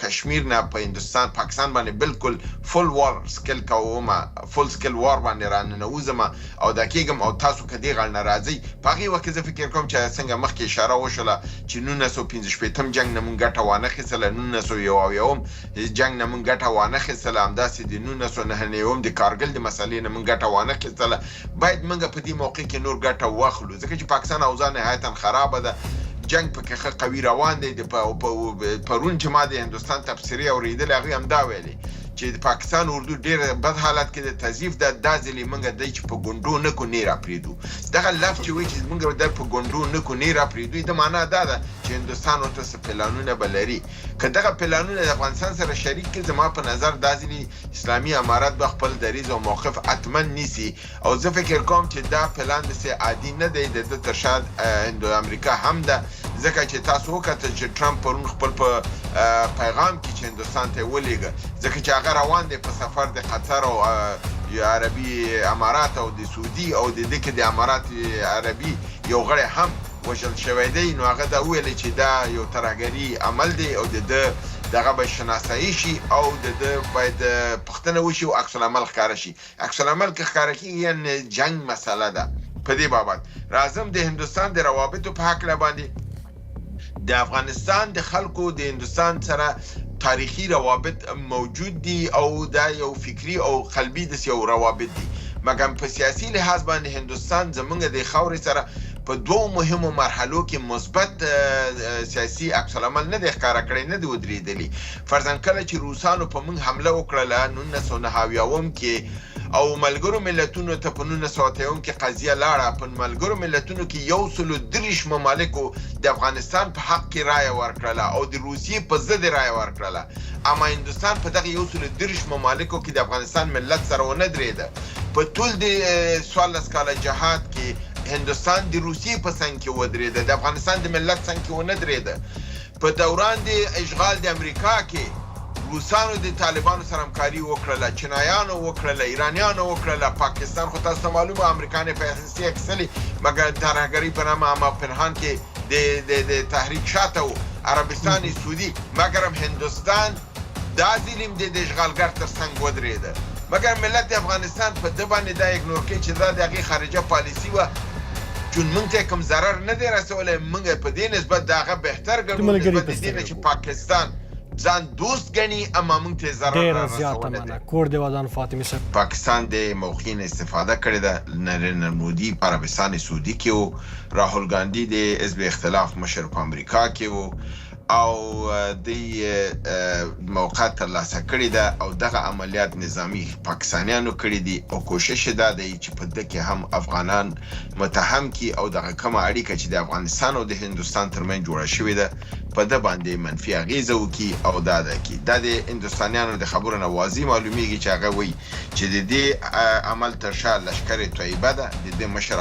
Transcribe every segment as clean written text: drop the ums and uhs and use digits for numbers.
کشمیر نه په هندوستان پاکستان باندې بالکل فل وار سکل کوم فل سکل وار باندې راننوزم او دا کېږم او تاسو کدی غل ناراضي په هغه وخت زه فکر کوم چې څنګه مخکې اشاره وشوله چې 1915 جنگ نه مونږ ګټه وانه خېسله 1901 جنگ نه مونږ ګټه وانه خېسله همداسې د 1909 د کارګل د مسلې نه مونږ ګټه وانه خېسله باید مونږ په دې موقع کې نور ګټه واخلو ځکه چې پاکستان اوضاع نهایتا خرابه ده جنگ پکې ښه قوي روان دی پرون چې ما د هندوستان تبصرې اورېدلې هغوی همدا ویلې چې د پاکستان اردو ډېر بد حالت کې د تضعیف ده دا ځلې موږ دی چې په ګونډو نه کو نه راپرېږدو دغه لفظ چې وایي چې موږ د په ګونډو نه کو نه راپرېږدو د معنا دا ده چې هندوستان ورته څه پلانونه به لري که دغه پلانونه د افغانستان سره شریک کړي زما په نظر دا ځلې اسلامي امارات به خپل دریځ او موقف حتما نیسي او زه فکر کوم چې دا پلان داسې عادي نه دی د ده تر شا امریکا هم ده ځکه چې تاسو وکتل چې ټرمپ پرون خپل په پیغام کې چې هندوستان ته ولېږه ځکه چې هغه روان دی په سفر د قطر او عربي امارات او د سعودي او د دې کې د امارات عربي یو غړی هم وژل شوی دی نو هغه دا ویل چې دا یو ترهګري عمل دی او د دغه به شناسایی شي او د باید پوښتنه وشي او عکس العمل ښکاره شي عکس العمل که ښکاره کېږي یعنې جنګ مسله ده په دې بابت راځم د هندوستان د روابطو په هکله باندې د افغانستان د خلکو د هندوستان سره تاریخي روابط موجود دي او دا یو فکری او قلبي د یو روابط دي مګر په سیاسي لحاظ باندې هندوستان زمونږ د خاورې سره په دوه مهمو مرحلو کې مثبت سیاسي عکس العمل نه دی ښکاره کړی نه دی ودرېدلی فرضاً کله چې روسانو په موږ حمله وکړله 1909 کې او ملګرو ملتونو ته په 1993 کې قضیه لاړه په ملګرو ملتونو کې 130 ممالکو د افغانستان په حق کې رایه ورکړله او د روسیې په ضد رایه ورکړله اما هندوستان په دغه 130 ممالکو کې د افغانستان ملت سره ونه درېده په ټول د 14 کاله جهاد کې هندوستان د روسیې په څنګ کې ودرېده د افغانستان د ملت څنګ کې ونه درېده په دوران د اشغال د امریکا کې روسانو د طالبانو سره همکاري وکړله چینایانو وکړله ایرانیانو وکړله پاکستان خو تاسو ته معلومه امریکانې پیسې اخیستلې مګر ترهګرۍ په نامه اما پنهان کې د تحریک شاته و عربستان سعودي مګر هم هندوستان دا ځلیم د اشغالګر تر څنګ ودرېده مګر ملت افغانستان په ده باندې دا اګنور کوي چې دا د هغې خارجه پالیسي وه چون موږ ته کوم ضرر نه دی رسولی موږ په دې نسبت د هغه بهتر ګڼو نسبت د دې نه چې پاکستان ځان دوست ګڼي اما موږ ته ضرر نه رسولی دی کور د ودان فاطمه صاحب پاکستان د موقع نه استفاده کړې ده نریندر مودي په عربستان سعودي کې و راهول ګاندي د حزب اختلاف مشر په امریکا کې و او د موقع ترلاسه کړې ده او دغه عملیات نظامی پاکستانیانو کړي دي او کوشش دا دی چې په دغه کې هم افغانان متهم کی او دغه کومه اړیکه چې د افغانستان او د هندوستان ترمنځ جوړه شوې ده په د باندې منفي اغیزه وکي او دا ده کې د هندوستانیانو د خبرو نه واضح معلومیږي چې هغه وایي چې د دې عمل تر شا لشکر طیبه ده د دې مشر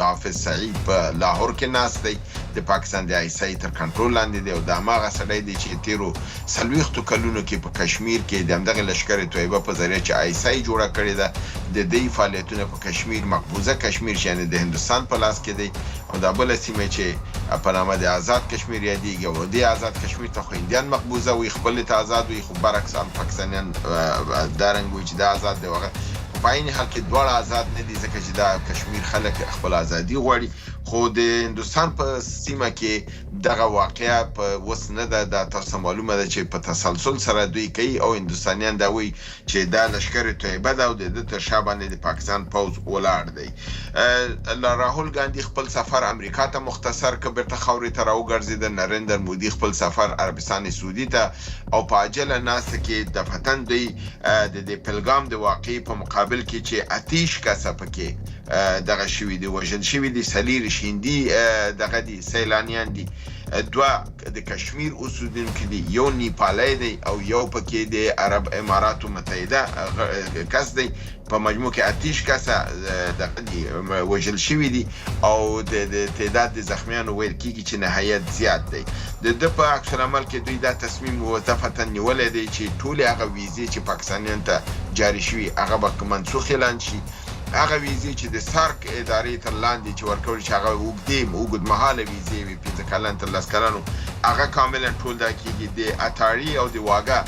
حافظ سعید په لاهور کې ناست دی د پاکستان د آیسای تر کنټرول لاندې دی او د هماغه سړی دی چې تیرو 40 کلونو کې په کشمیر کې د همدغه لشکر طیبه په ذریعه چې آیسای جوړه کړې ده د دې فعالیتونه په کشمیر مقبوضه کشمیر یعنی د هندوستان په لاس کې دی او دا بل سیمه چې په نامه د آزاد کشمیر یادېږي او د آزاد کشمیر ته خو هندیان مقبوضه وي خپل ته آزاد وي خو برعکس پاکستانیان دارنګ وي چې دا آزاد دی وغه په عین حال کې دواړه آزاد نه دي ځکه چې دا کشمیر خلک خپل ازادي غواړي خو د هندوستان په سیمه کې دغه واقعیا په وس نه ده دا تاسو معلومه ده چې په تسلسل سره دوی کوي او هندوستانیان دا وایي چې دا لشکر طیبه ده او د تر شا باندې د پاکستان پوځ ولاړ دی راهول ګاندي خپل سفر امریکا ته مختصر که بیرته خاورې ته راوګرځېده نریندر مودي خپل سفر عربستان سعودي ته او په عاجله ناسته کې دفتن دوی د پلګام د واقعي په مقابل کې چې اتیش کسه پکې دغه شوي دي وژل شوي دي سلیر شیندي دغه دي سیلانیان دي دوه د کشمیر اوسیدونکي دي یو نیپالی دی او یو پکې د عرب اماراتو متحده کس دی په مجموع کې اتیش کسه دغه دي وژل شوي دي او د تعداد د زخمیانو ویل کېږي چې نهایت زیات دی د ده په عکس العمل کې دوی دا تصمیم وظیفتا نیولی دی چې ټولې هغه ویزې چې پاکستانیانو ته جاري شوي هغه به منسوخ اعلان شي هغه ویزې چې د سارک ادارې تر لاندې چې ورکول چې هغه اوږدمهاله ویزې وي 15 کلن تر 10 کلنو هغه کاملا ټول دا کېږي د اتاري او د واګه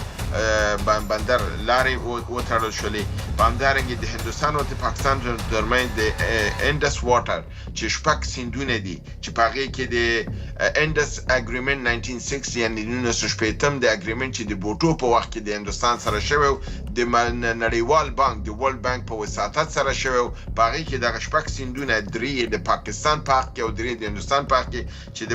بندر لارې وتړل شولې. په همدارنګه د هندوستان او د پاکستان ترمنځ د انډس واټر چې شپږ سیندونه دي چې په هغې کې د انډس اګریمنټ 1960 یعنې 1960 د اګریمنټ چې د بوټو په وخت کې د هندوستان سره شوی و، د نړیوال بانک د ورلد بانک په وساطت سره شوی و. په هغې کې دغه شپږ سیندونه، درې د پاکستان په حق کې او درې د هندوستان په حق کې، چې د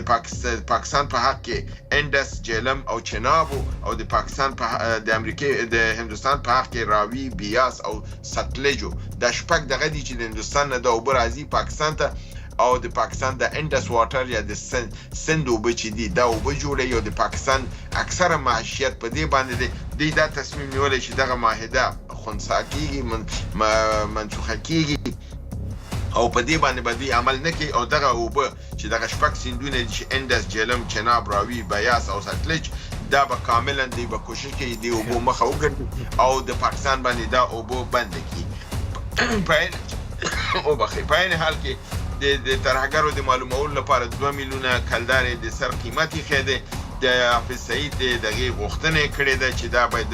پاکستان په حق کې انډس، جهلم او چناب او د پاکستان په د امریکای د هندوستان په حق کې راوی، بیاس او ستلجو. دا شپږ دغه دي چې د هندوستان نه د اوبه راځي پاکستان ته، او د پاکستان د انډس واټر یا د سند اوبه چې دي دا اوبه جوړوي، او د پاکستان اکثره معیشت په دې باندې دی. دوی دا تصمیم نیولی چې دغه معاهده خنثی کېږي، منسوخه کېږي، او په دې باندې به دوی عمل نه کوي، او دغه اوبه چې دغه شپږ سیندونه دي چې انډس، جهلم، چناب، راوی، بیاس او ستلج، دا به کاملا دوی به کوشش کوي د اوبو مخه وګرځي او د پاکستان باندې دا اوبه بند کړي. په عین حال کې د ترهګرو د معلومولو لپاره 2 میلیونه کلدارې د سر قیمت ایښی دی. د حافظ سعید دغې غوښتنه یې کړې ده چې دا باید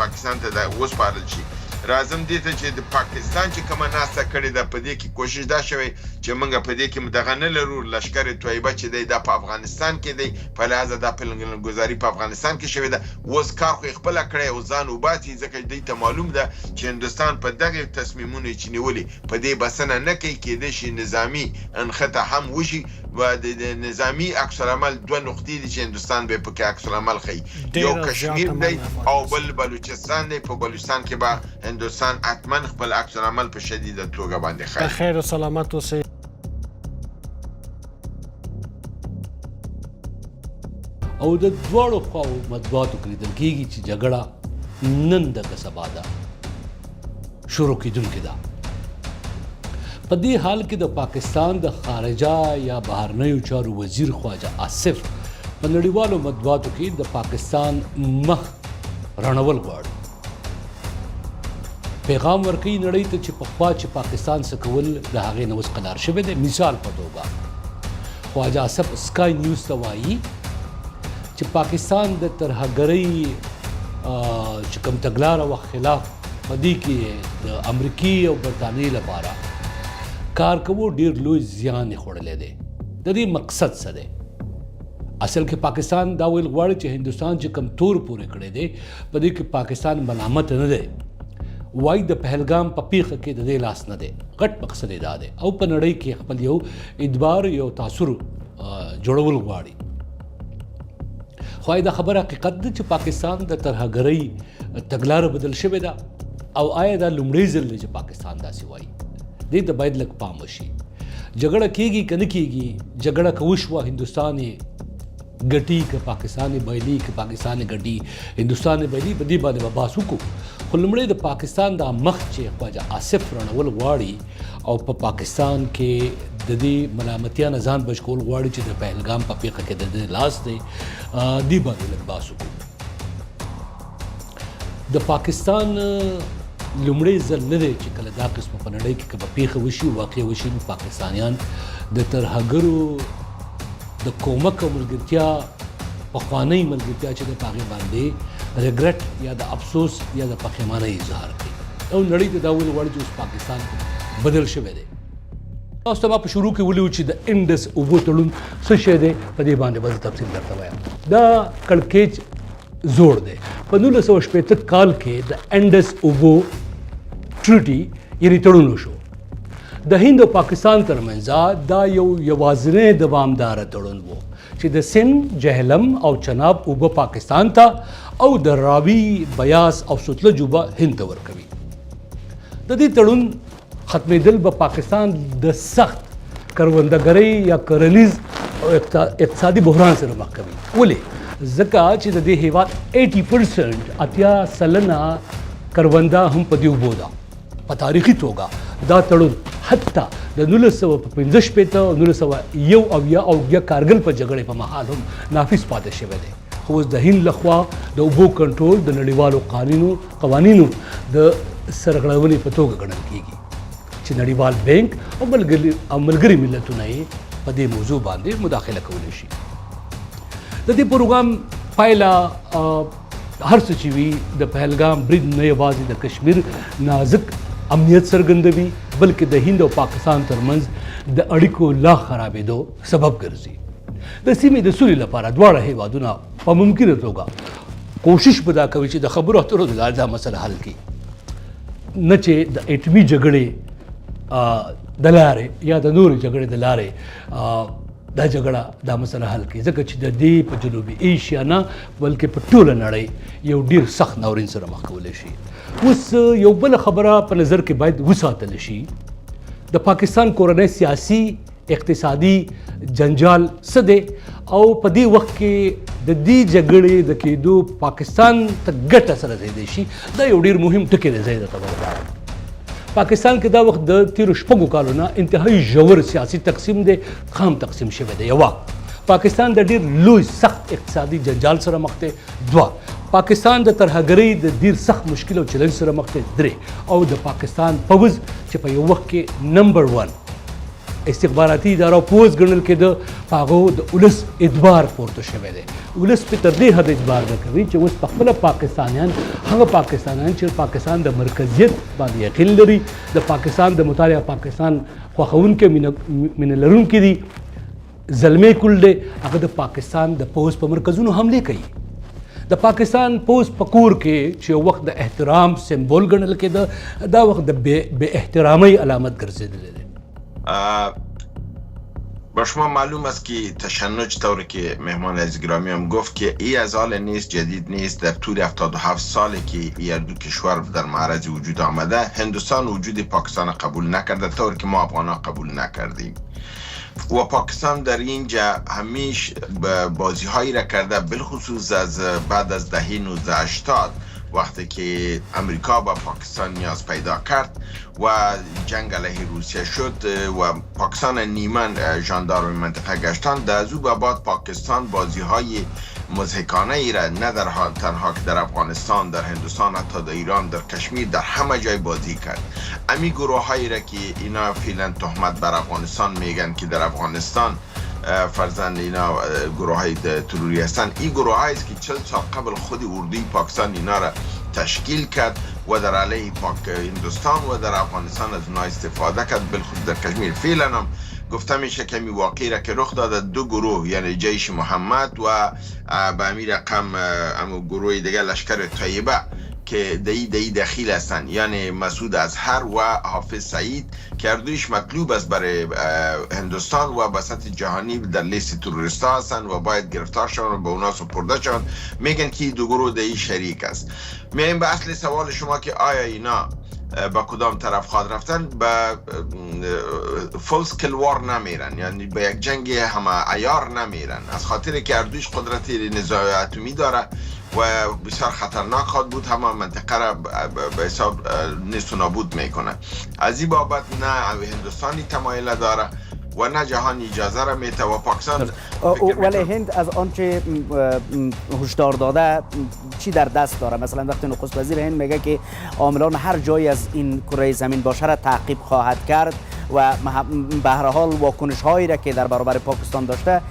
پاکستان ته وسپارل شي. راځم دې ته چې د پاکستان چې کومه ناسته کړې ده، په دې کې کوشش دا شوی چې موږ په دې کې دغه نه لرو. لشکر طیبه چې دی دا په افغانستان کې دی، په لحاظه دا پلانګذاري په افغانستان کې شوې ده. اوس کار خو یې خپله کړی او ځان وباسي، ځکه دوی ته معلوم ده چې هندوستان په دغې تصمیمونو چې نیولي په دې بسنه نه کوي. کېدای شي نظامي انخته هم وشي، و د نظامي عکس العمل 2 نقطې دي چې هندوستان به پکې عکس العمل ښیي. یو کشمیر دی او بل بلوچستان دی. په بلوچستان کې به هندوستان حتما خپل عکس العمل په شدیده توګه باندې ښیي. بخیر او سلامت اوسئ. او د دواړو خواو مطبوعاتو کې لیدل کېږي چې جګړه نن دغه سبا ده شروع کېدونکې ده. په دې حال کې د پاکستان د خارجه یا بهرنیو چارو وزیر خواجه آصف په نړیوالو مطبوعاتو کې د پاکستان مخ رڼول غواړي. پیغام ورکوي نړۍ ته چې پخوا چې پاکستان څه کول د هغې نه اوس قلار شوی دی. مثال په توګه خواجه آصف سکای نیوز ته وایي چې پاکستان د ترهګرۍ چې کوم تګلاره و خلاف په دې کې د امریکې او برطانیې لپاره کار کوو ډېر لوی زیان یې خوړلی دی. د دې مقصد څه دی؟ اصل کې پاکستان دا ویل غواړي چې هندوستان چې کوم تور پورې کړی دی په دې کې پاکستان ملامت نه دی. وایي د پهلګام په پیښه کې د دې لاس نه دی. غټ مقصد یې دا دی او په نړۍ کې خپل یو اعتبار یو تاثر جوړول غواړي. خو دا خبره حقیقت ده چې پاکستان د ترهګرۍ تګلاره بدل شوې ده، او آیا دا لومړی ځل دی چې پاکستان داسې وایي؟ دې ته باید لږ پام وشي. جګړه کېږي که نه کېږي، جګړه که وشوه هندوستان یې ګټي که پاکستان یې بایلي، که پاکستان یې ګټي هندوستان یې بایلي، په دې باندې به بحث وکړو. خو لومړی د پاکستان دا مخ چې خواجه آصف رڼول غواړي او په پاکستان کې د دې ملامتیا نه ځان بچ کول غواړي چې د پهلګام په پیښه کې د دې لاس دی، دې باندې لږ بحث وکړو. د پاکستان لومړی ځل نه دی چې کله دا قسمه په نړۍ کې که به پیښه وشي واقع وشي، نو پاکستانیان د ترهګرو د کومک او ملګرتیا پخوانۍ ملګرتیا چې د هغې باندې ریګرټ یا د افسوس یا د پښیمانۍ اظهار کوي او نړۍ ته دا ویل غواړي چې اوس پاکستان بدل شوی دی. تاسو ته ما په شروع کې ویلي چې د انډس اوبو تړون څه شی دی، په دې باندې به زه تفصیل درته وایم. دا کړکېچ زوړ دی. په 1980 کال کې د انډس اوبو ټریټي یعنې تړون وشو. د هند او پاکستان ترمنځ دا یو یوازینی دوامداره تړون و چې د سند، جهلم او چناب اوبه پاکستان ته او د راوي، بیاس او ستلج اوبه هند ته ورکوي. د دې تړون ختمېدل به پاکستان د سخت کروندګرۍ یا کرنیز او اقتصادي بحران سره مخ کوي. ولې؟ ځکه چې د دې هېواد 80% 80% کرونده هم په دې اوبو ده. په تاریخي توګه دا تړون حتی د 1965 او 1971 او بیا کارګل په جګړې په مهال هم نافذ پاتې شوی دی. خو اوس د هند لخوا د اوبو کنټرول د نړیوالو قوانینو د سرغړونې په توګه ګڼل کېږي چې نړیوال بانک او ملګري ملتونه یې په دې موضوع باندې مداخله کولی شي. د دې پروګرام پایله هر څه چې وي د پهلګام برید نه یوازې د کشمیر نازک امنیت څرګندوي بلکې د هند او پاکستان ترمنځ د اړیکو لا خرابېدو سبب ګرځي. د سیمې د سولې لپاره دواړه هیوادونه په ممکنه توګه کوشش به دا کوي چې د خبرو اترو د لارې دا مسله حل کړي، نه چې د اټمي جګړې د لارې یا د نورې جګړې د لارې دا جګړه دا مسله حل کړي، ځکه چې د دې په جنوبي ایشیا نه بلکې په ټوله نړۍ یو ډیر سخت ناورین سره مخ کولی شي. اوس یو بل خبره په نظر کې باید وساتل شي، د پاکستان کورنۍ سیاسي اقتصادي جنجال څه دی او په دې وخت کې د دې جګړې د کېدو پاکستان ته ګټه سره ځای دی شي، دا یو ډیر مهم ټکی دی. ځای ته ورغاړم پاکستان کې دا وخت د تیرو شپږو کالو نه انتهایی ژور سیاسي تقسیم دی، خام تقسیم شوی دی. یوه، پاکستان د ډیر لوی سخت اقتصادي جنجال سره مخ دی. دوه، پاکستان د ترهګرۍ د ډیر سخت مشکل او چیلنج سره مخ دی. درې، او د پاکستان پوځ چې په یو وخت کې نمبر 1 استخباراتي اداره او پوځ ګڼل کېده، په هغو د ولس اعتبار پورته شوی دی. ولس په تر دې حد اعتبار نه کوي چې اوس پخپله پاکستانیان هغه پاکستانیان چې پاکستان د مرکزیت باندې یقین لري، د پاکستان د مطالعه پاکستان خوښونکي مینه لرونکي دي، زلمې کول دی، هغه د پاکستان د پوځ په مرکزونو حملې کوي. د پاکستان پوځ په کور کې چې یو وخت د احترام سمبول ګڼل کېده، دا وخت د بې احترامۍ علامت ګرځېدلی دی. با شما معلوم است که تشنج طوری که مهمان عزیز گرامی هم گفت که این از حال نیست، جدید نیست. در طول 77 سالی که این دو کشور در معرض وجود آمده، هندوستان وجود پاکستان قبول نکرده طوری که ما افغان ها قبول نکردیم و پاکستان در اینجا همیشه بازی هایی را کرده، بالخصوص از بعد از دهه 1980 وقتی که امریکا با پاکستان نیاز پیدا کرد و جنگ علیه روسیه شد و پاکستان نیمن ژاندارم منطقه گشتن، در از او به بعد پاکستان بازی های مضحکانه ای را نه در تنها که در افغانستان، در هندوستان، حتی در ایران، در کشمیر، در همه جای بازی کرد. امی گروه هایی را که اینا فعلا تهمت بر افغانستان میگن که در افغانستان فرزند اینا گروه های تروری هستند، این گروه هایی است که 40 سال قبل خود اردوی پاکستان اینا را تشکیل کرد و در علیه هندوستان و در افغانستان از اونها استفاده کرد، بالخصوص در کشمیر. فعلا هم گفته میشه که می واقعی را که رخ داده، دو گروه یعنی جیش محمد و به امیر رقم گروه دیگه لشکر طیبه که دی دخیل هستند، یعنی مسعود اظهر و حافظ سعید که اردویش مطلوب است برای هندوستان و به سطح جهانی در لیست تروریستا هستند و باید گرفتار شوند و به اونا سپرده شوند. میگن که دو گروه دی شریک است. میایم به اصل سوال شما که آیا اینا با کدام طرف خواهد رفتن؟ به فول سکیل وار نمیرن، یعنی به یک جنگ همه عیار نمیرن، از خاطر که اردویش قدرت نظامی اتمی داره و بسیار خطرناک خواهد بود، همه منطقه را به حساب نیست و نابود میکنه. از این بابت نه هندوستانی تمایل داره و نه جهان اجازه را میته و پاکستان. ولی هند از آنچه هشدار داده چی در دست داره؟ مثلا وقتی نخست وزیر هند میگه که عاملان هر جایی از این کره زمین باشه را تعقیب خواهد کرد و به هر حال واکنش هایی را که در برابر پاکستان داشته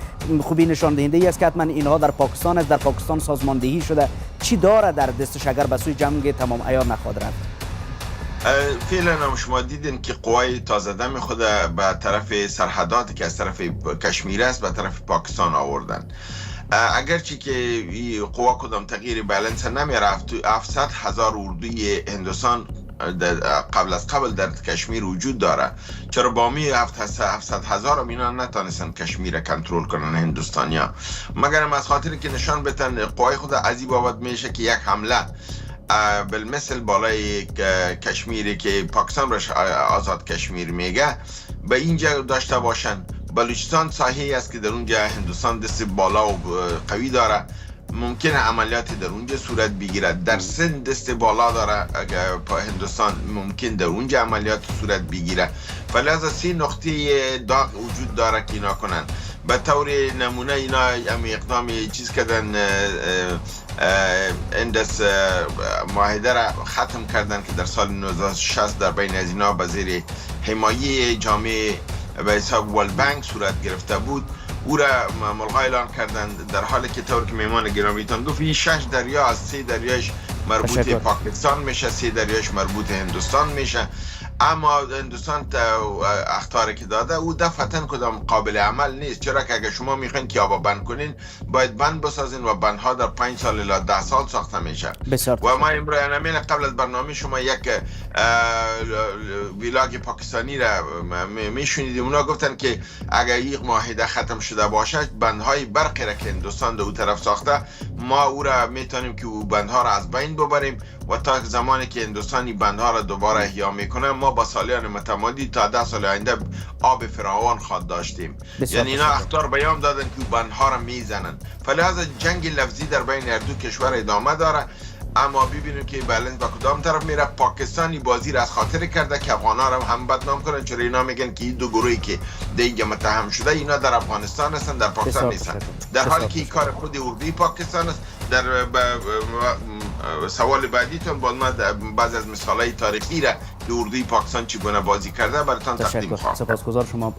خوبی نشان دهنده ای است که حتما اینها در پاکستان است، در پاکستان سازماندهی شده. چی داره در دستش اگر به سوی جنگ تمام عیار نخواهد رفت؟ فعلا هم شما دیدین که قوای تازه دم خود به طرف سرحداتی که از طرف کشمیر است به طرف پاکستان آوردن. اگرچه که قوا کدام تغییر بالانس نمیرفت، 700,000 اردوی هندوستان قبل در کشمیر وجود داره. چرا با می 700,000 اینا نتانستن کشمیر را کنترل کنن هندوستانیا، مگر از خاطر که نشان بتن قوای خود از این بابت میشه که یک حمله بالمثل بالای کشمیری که پاکستان را آزاد کشمیر میگه به اینجا داشته باشن. بلوچستان ساحلی است که در اونجا هندوستان دست بالا و قوی داره، ممکنه عملیاتی در اونجا صورت بگیرد. در سند دست بالا داره هندوستان، ممکن در اونجا عملیات صورت بگیره. فلذا 3 نقطه داغ وجود داره که اینا کنن. به طور نمونه اینا اقدام چیز کردن، اندس معاهده را ختم کردن که در سال 1960 در بین از اینا به زیر حمایه جامعه به حساب ورلد بانک صورت گرفته بود او را ملغا اعلان کردن، در حالی که طور که میمان گرامیتان گفت این 6 دریا از 3 دریاش مربوط پاکستان میشه، 3 دریاش مربوط هندوستان میشه. اما هندوستان اخطاری که داده او دفعتاً کدام قابل عمل نیست، چرا که اگر شما میخواین که آب بند کنین باید بند بسازین و بندها در 5 سال الی 10 سال ساخته میشه. و ما امروز قبل از برنامه شما یک ویلاگ پاکستانی را میشنیدیم، اونا گفتن که اگر یک معاهده ختم شده باشه بندهای برقی را که هندوستان در اون طرف ساخته ما او را میتونیم که او بندها را از بین ببریم و تا زمانی که هندوستانی بندها را دوباره احیا میکنه ما با سالیان متمادی تا 10 سال آینده آب فراوان خواهد داشتیم. یعنی اینا اخطار بیان دادن که بندها را میزنن، فلذا جنگ لفظی در بین هر دو کشور ادامه داره. اما ببینیم که بالانس با کدام طرف میره. پاکستانی بازی را از خاطر کرده که افغانا را هم بدنام کنن، چرا اینا میگن که این دو گروهی که دیگه متهم شده اینا در افغانستان هستن، در پاکستان نیستن، در حالی که این کار خود اردوی پاکستان است. در سوال بعدیتون با ما بعض از مثالای تاریخی را که اردوی پاکستان چگونه بازی کرده براتون تقدیم خواهم. سپاسگزار شما.